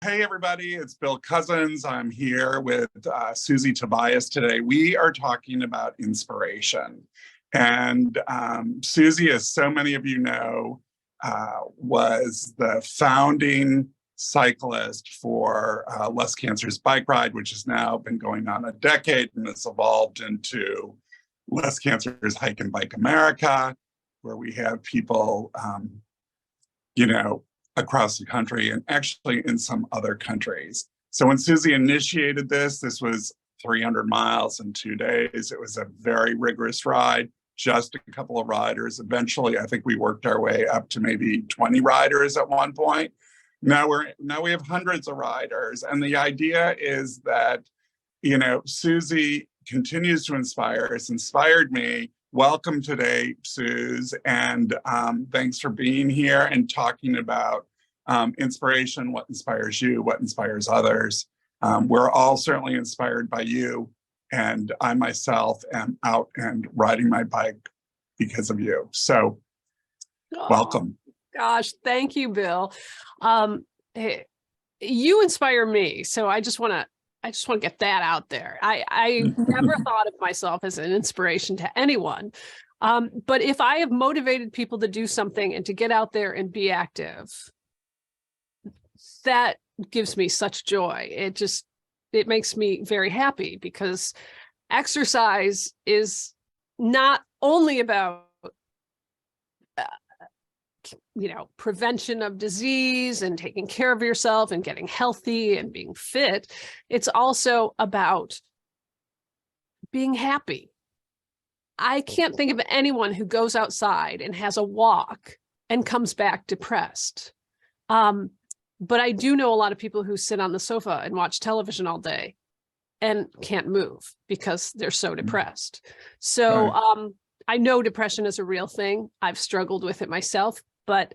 Hey, everybody, it's Bill Couzens. I'm here with Suzi Tobias today. We are talking about inspiration. And Suzi, as so many of you know, was the founding cyclist for Less Cancer's bike ride, which has now been going on a decade and has evolved into Less Cancer's Hike and Bike America, where we have people, across the country and actually in some other countries. So when Suzi initiated this was 300 miles in 2 days. It was a very rigorous ride, just a couple of riders. Eventually, I think we worked our way up to maybe 20 riders at one point. Now we have hundreds of riders. And the idea is that, Suzi continues to inspire. It's inspired me. Welcome today, Suze, and thanks for being here and talking about inspiration, what inspires you, what inspires others. We're all certainly inspired by you, and I myself am out and riding my bike because of you. So, welcome. Gosh, thank you, Bill. You inspire me, so I just want to get that out there. I never thought of myself as an inspiration to anyone. But if I have motivated people to do something and to get out there and be active, that gives me such joy. It makes me very happy, because exercise is not only about prevention of disease and taking care of yourself and getting healthy and being fit. It's also about being happy. I can't think of anyone who goes outside and has a walk and comes back depressed. But I do know a lot of people who sit on the sofa and watch television all day and can't move because they're so depressed. So right. I know depression is a real thing. I've struggled with it myself. But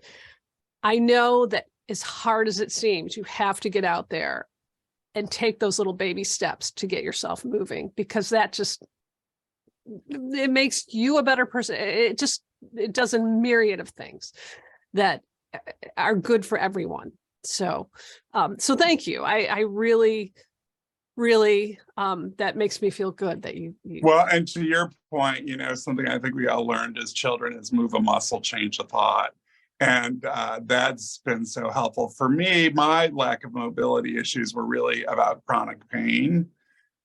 I know that as hard as it seems, you have to get out there and take those little baby steps to get yourself moving, because it makes you a better person. It does a myriad of things that are good for everyone. So thank you. I really, that makes me feel good that you. Well, and to your point, something I think we all learned as children is move a muscle, change a thought. And that's been so helpful for me. My lack of mobility issues were really about chronic pain.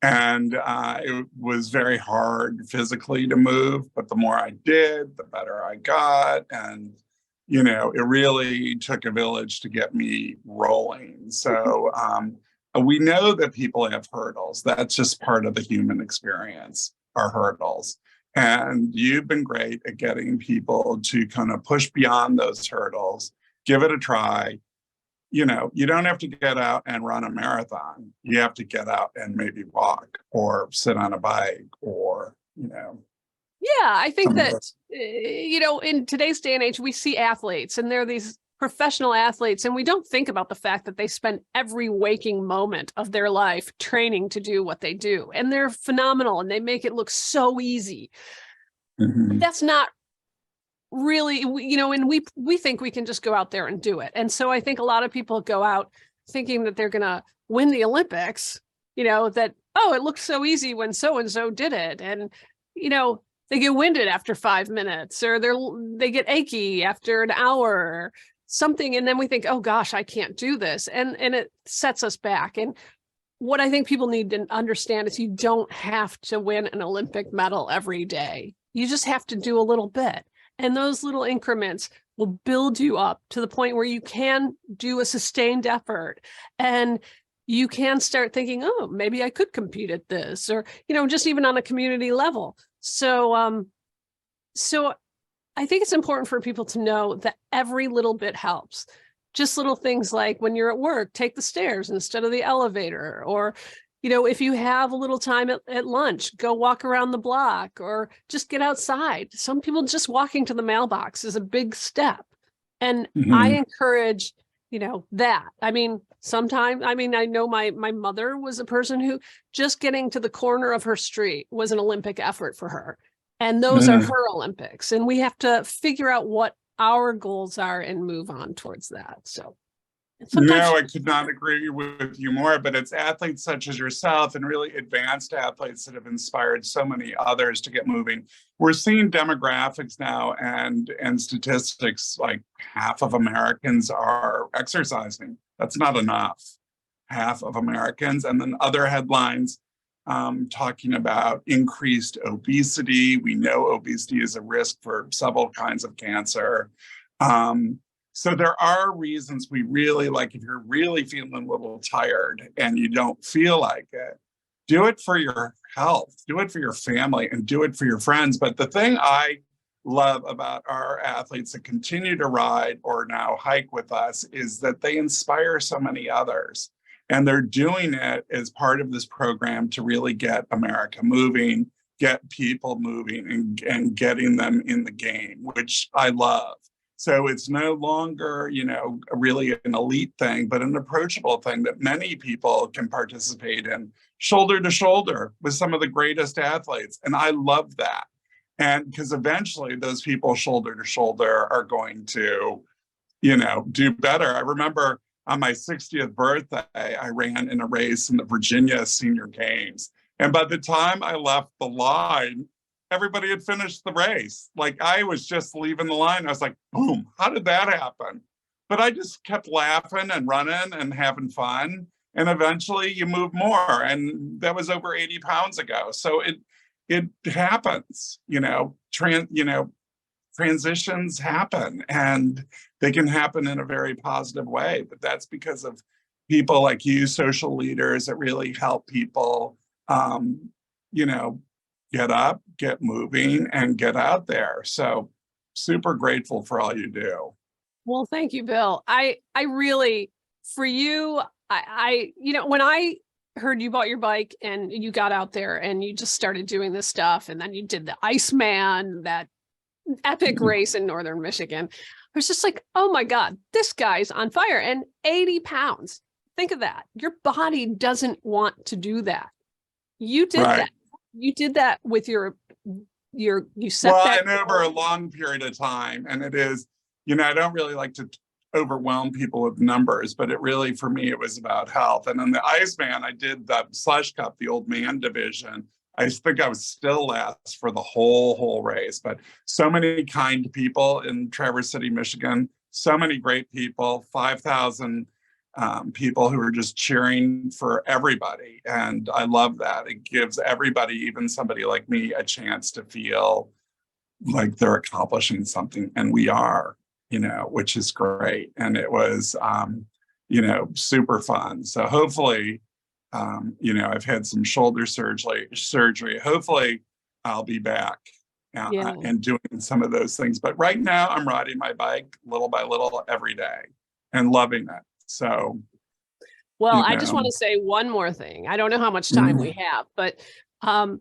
And it was very hard physically to move, but the more I did, the better I got. And, it really took a village to get me rolling. So we know that people have hurdles. That's just part of the human experience, our hurdles. And you've been great at getting people to kind of push beyond those hurdles, give it a try. You don't have to get out and run a marathon. You have to get out and maybe walk or sit on a bike or, Yeah, I think that, in today's day and age, we see athletes and they're these professional athletes, and we don't think about the fact that they spend every waking moment of their life training to do what they do. And they're phenomenal and they make it look so easy. Mm-hmm. That's not really, and we think we can just go out there and do it. And so I think a lot of people go out thinking that they're going to win the Olympics, that, it looked so easy when so-and-so did it. And, they get winded after 5 minutes, or they get achy after an hour or something. And then we think, oh gosh, I can't do this. And it sets us back. And what I think people need to understand is you don't have to win an Olympic medal every day. You just have to do a little bit. And those little increments will build you up to the point where you can do a sustained effort. And you can start thinking, oh, maybe I could compete at this, or, just even on a community level. So I think it's important for people to know that every little bit helps. Just little things like when you're at work, take the stairs instead of the elevator, or, if you have a little time at lunch, go walk around the block, or just get outside. Some people just walking to the mailbox is a big step. And I encourage, that. I know my mother was a person who just getting to the corner of her street was an Olympic effort for her. And those are her Olympics. And we have to figure out what our goals are and move on towards that. So And sometimes No, I could not agree with you more, but it's athletes such as yourself and really advanced athletes that have inspired so many others to get moving. We're seeing demographics now and statistics like half of Americans are exercising. That's not enough. Half of Americans, and then other headlines talking about increased obesity. We know obesity is a risk for several kinds of cancer. So there are reasons we really like, if you're really feeling a little tired and you don't feel like it, do it for your health, do it for your family, and do it for your friends. But the thing I love about our athletes that continue to ride or now hike with us is that they inspire so many others. And they're doing it as part of this program to really get America moving, get people moving, and getting them in the game, which I love. So it's no longer, really an elite thing, but an approachable thing that many people can participate in, shoulder to shoulder with some of the greatest athletes. And I love that. And because eventually those people shoulder to shoulder are going to, do better. I remember on my 60th birthday, I ran in a race in the Virginia Senior Games. And by the time I left the line, everybody had finished the race. Like I was just leaving the line. I was like, boom, how did that happen? But I just kept laughing and running and having fun. And eventually you move more. And that was over 80 pounds ago. So it happens, transitions happen, and they can happen in a very positive way. But that's because of people like you, social leaders that really help people, get up, get moving, and get out there. So super grateful for all you do. Well, thank you, Bill. I really, for you, when I heard you bought your bike and you got out there and you just started doing this stuff, and then you did the Iceman, that epic race in Northern Michigan, I was just like, oh my God, this guy's on fire. And 80 pounds. Think of that. Your body doesn't want to do that. You did that. You did that with you set that. And over a long period of time. And it is, I don't really like to overwhelm people with numbers, but it really, for me, it was about health. And on the Iceman, I did the Slush Cup, the old man division. I think I was still last for the whole race, but so many kind people in Traverse City, Michigan, so many great people, 5,000 people who are just cheering for everybody. And I love that. It gives everybody, even somebody like me, a chance to feel like they're accomplishing something. And we are, which is great. And it was, super fun. So hopefully, I've had some shoulder surgery. Hopefully I'll be back and doing some of those things. But right now I'm riding my bike little by little every day and loving it. So, well, I just want to say one more thing. I don't know how much time we have, but I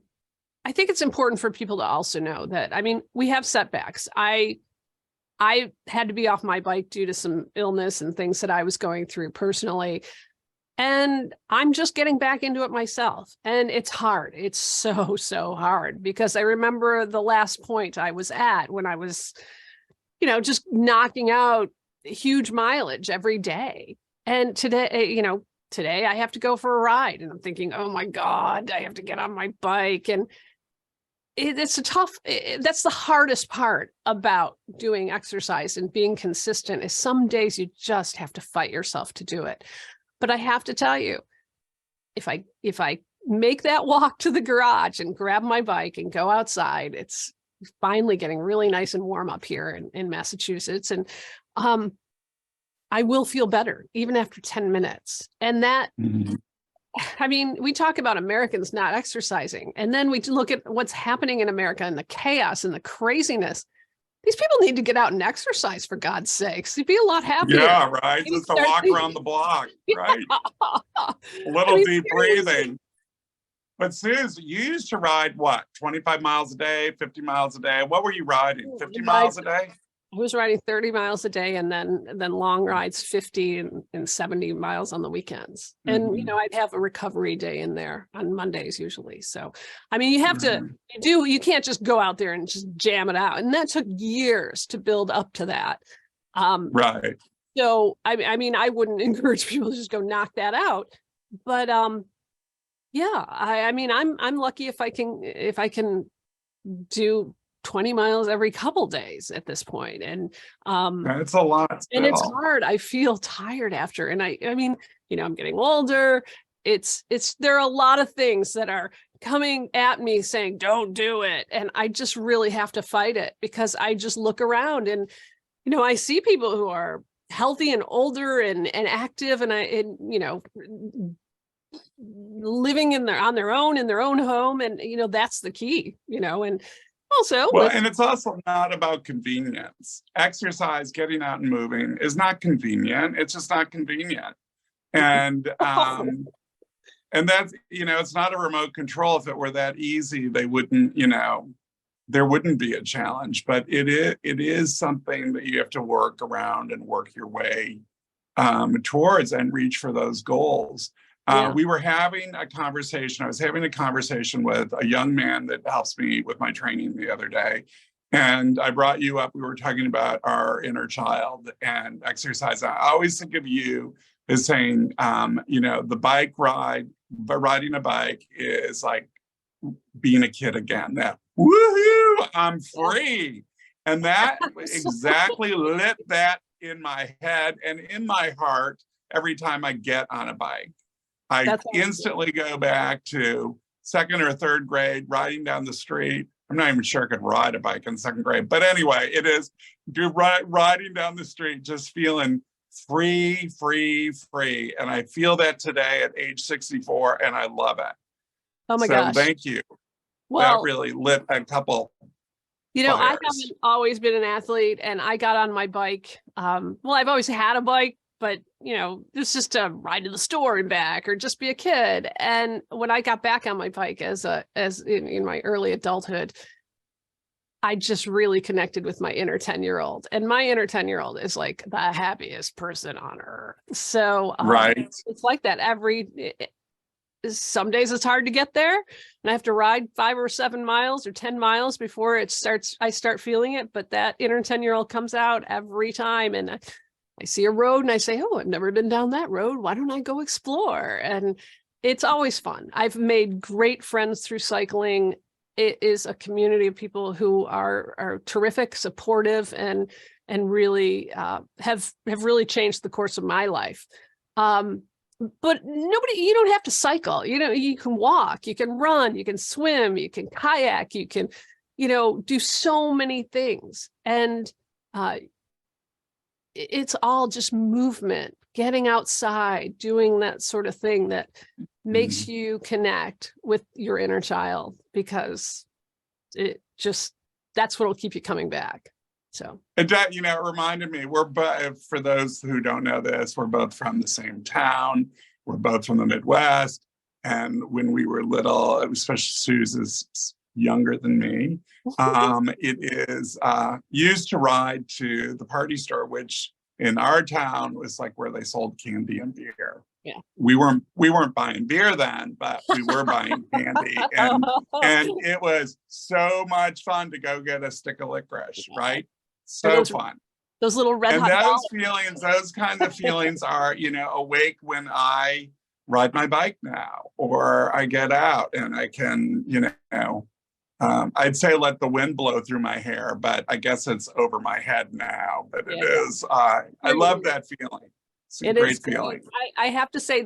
think it's important for people to also know that, we have setbacks. I had to be off my bike due to some illness and things that I was going through personally. And I'm just getting back into it myself. And it's hard. It's so hard, because I remember the last point I was at when I was, just knocking out huge mileage every day. And today I have to go for a ride, and I'm thinking, oh my God, I have to get on my bike. And that's the hardest part about doing exercise and being consistent, is some days you just have to fight yourself to do it. But I have to tell you, if I make that walk to the garage and grab my bike and go outside, it's finally getting really nice and warm up here in Massachusetts. And I will feel better even after 10 minutes. And that, we talk about Americans not exercising, and then we look at what's happening in America and the chaos and the craziness. These people need to get out and exercise, for God's sakes. You'd be a lot happier. Yeah, right. Just a walk around the block, right? A little deep breathing. But Suze, you used to ride what? 25 miles a day, 50 miles a day? What were you riding? 50 miles a day? I was riding 30 miles a day, and then long rides 50 and 70 miles on the weekends. And, I'd have a recovery day in there on Mondays usually. So, you have to, you can't just go out there and just jam it out. And that took years to build up to that. Right. So I mean, I wouldn't encourage people to just go knock that out. But yeah, I mean, I'm lucky if I can do 20 miles every couple days at this point. And It's a lot and it's still. hard. I feel tired after. And I mean, I'm getting older. It's there are a lot of things that are coming at me saying, don't do it. And I just really have to fight it, because I just look around and, I see people who are healthy and older and active, and living on their own in their own home. And, that's the key, and also Well, and it's also not about convenience. Exercise, getting out and moving is not convenient. It's just not convenient. And and that's, it's not a remote control. If it were that easy, they wouldn't, there wouldn't be a challenge. But it is something that you have to work around and work your way towards and reach for those goals. We were having a conversation. I was having a conversation with a young man that helps me with my training the other day. And I brought you up. We were talking about our inner child and exercise. I always think of you as saying, the bike ride, but riding a bike is like being a kid again. That woohoo, I'm free. And that exactly lit that in my head and in my heart every time I get on a bike. I instantly go back to second or third grade, riding down the street. I'm not even sure I could ride a bike in second grade. But anyway, it is riding down the street, just feeling free, free, free. And I feel that today at age 64, and I love it. Oh my gosh. Thank you. Well, that really lit a couple I haven't always been an athlete, and I got on my bike. Well, I've always had a bike, but it's just to ride to the store and back, or just be a kid. And when I got back on my bike as in my early adulthood, I just really connected with my inner 10-year-old, and my inner 10-year-old is like the happiest person on earth. So right, it's like that some days it's hard to get there, and I have to ride 5 or 7 miles or 10 miles before I start feeling it. But that inner 10-year-old comes out every time, and I see a road and I say, oh, I've never been down that road. Why don't I go explore? And it's always fun. I've made great friends through cycling. It is a community of people who are terrific, supportive, and really have really changed the course of my life. But you don't have to cycle. You can walk, you can run, you can swim, you can kayak, you can, do so many things. And it's all just movement, getting outside, doing that sort of thing that makes you connect with your inner child, because that's what'll keep you coming back. So it reminded me, for those who don't know this, we're both from the same town. We're both from the Midwest. And when we were little, especially Suze younger than me, it is used to ride to the party store, which in our town was like where they sold candy and beer. Yeah, we weren't buying beer then, but we were buying candy, and it was so much fun to go get a stick of licorice, right? So fun. Those little red hot feelings, those kinds of feelings are, awake when I ride my bike now, or I get out and I can, I'd say let the wind blow through my hair, but I guess it's over my head now. But it is, I love that feeling. It's a great feeling. I have to say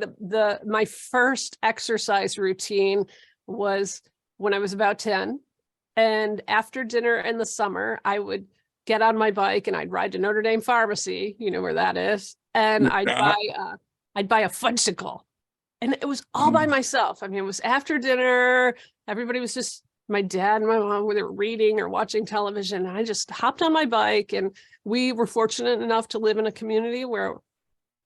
my first exercise routine was when I was about 10, and after dinner in the summer, I would get on my bike and I'd ride to Notre Dame Pharmacy, you know where that is, and I'd buy a fudgesicle, and it was all by myself. I mean, it was after dinner. Everybody was just, my dad and my mom were reading or watching television. And I just hopped on my bike, and we were fortunate enough to live in a community where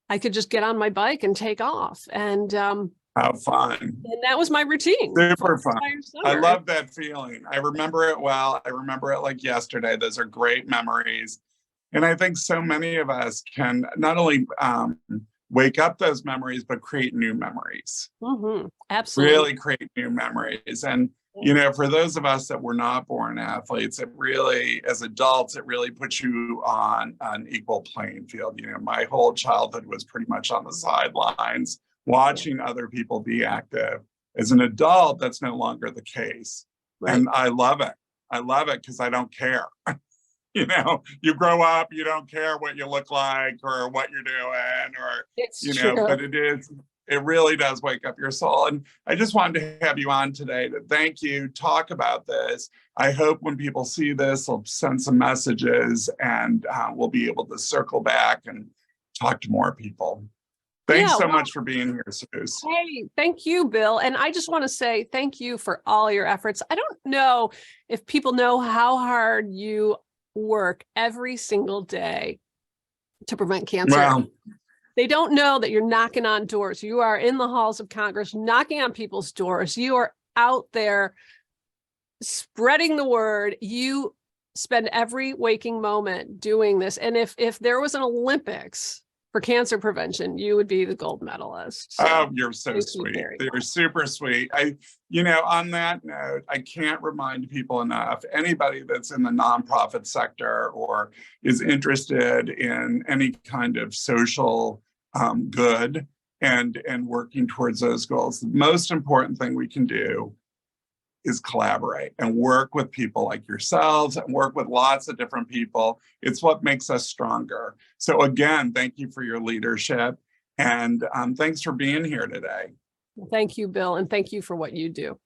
I could just get on my bike and take off. And how fun. And that was my routine. Super fun. I love that feeling. I remember it well. I remember it like yesterday. Those are great memories. And I think so many of us can not only wake up those memories, but create new memories. Absolutely. Really create new memories. And you know, for those of us that were not born athletes, it really, as adults, it really puts you on an equal playing field. You know, my whole childhood was pretty much on the sidelines, watching other people be active. As an adult, that's no longer the case. Right. And I love it. I love it because I don't care. You know, you grow up, you don't care what you look like or what you're doing, or, It's you true. know, but it really does wake up your soul. And I just wanted to have you on today to thank you, talk about this. I hope when people see this, they'll send some messages, and we'll be able to circle back and talk to more people. Thanks so much for being here, Suze. Hey, thank you, Bill. And I just want to say thank you for all your efforts. I don't know if people know how hard you work every single day to prevent cancer. Well, they don't know that you're knocking on doors. You are in the halls of Congress, knocking on people's doors. You are out there spreading the word. You spend every waking moment doing this. And if there was an Olympics for cancer prevention, you would be the gold medalist. So, oh, you're so sweet. You're super sweet. You know, on that note, I can't remind people enough, anybody that's in the nonprofit sector or is interested in any kind of social good and working towards those goals, the most important thing we can do is collaborate and work with people like yourselves and work with lots of different people. It's what makes us stronger. So again, thank you for your leadership, and thanks for being here today. Thank you, Bill, and thank you for what you do.